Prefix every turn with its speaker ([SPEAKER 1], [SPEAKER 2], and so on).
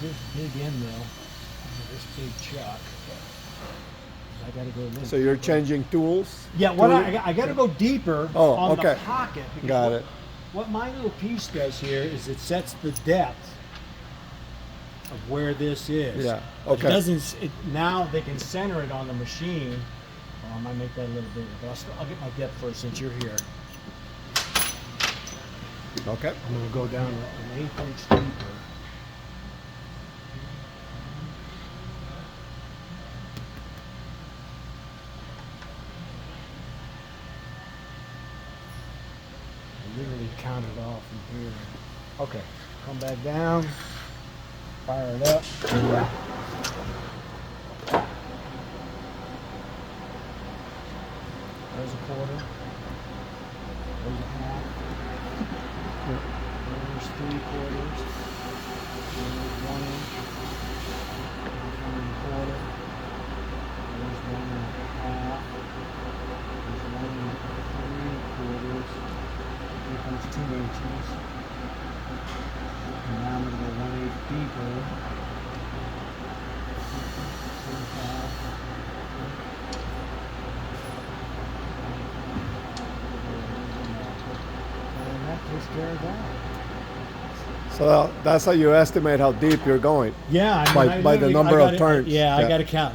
[SPEAKER 1] this big end mill, this big chuck. I gotta go a little
[SPEAKER 2] So you're
[SPEAKER 1] deeper.
[SPEAKER 2] changing tools?
[SPEAKER 1] Yeah, what I gotta go deeper
[SPEAKER 2] Oh,
[SPEAKER 1] on
[SPEAKER 2] okay.
[SPEAKER 1] the pocket. Because
[SPEAKER 2] Got
[SPEAKER 1] what,
[SPEAKER 2] it.
[SPEAKER 1] What my little piece does here is it sets the depth of where this is.
[SPEAKER 2] Yeah,
[SPEAKER 1] But
[SPEAKER 2] okay.
[SPEAKER 1] It doesn't. Now they can center it on the machine. I might make that a little bigger, but I'll get my depth first since you're here.
[SPEAKER 2] Okay.
[SPEAKER 1] I'm gonna go down an 1/8 inch deeper. I literally counted off from here. Okay, come back down, fire it up. There's a quarter. There's a half. There's 3/4. There's 1 inch. There's 1 1/4. There's 1 1/2. There's 1 3/4. Here comes 2 inches. And now I'm going to go 1/8 deeper. 2 1/2. And that takes care of that.
[SPEAKER 2] So that's how you estimate how deep you're going.
[SPEAKER 1] Yeah, I mean,
[SPEAKER 2] By the number of turns.
[SPEAKER 1] I
[SPEAKER 2] Yeah.
[SPEAKER 1] got to count.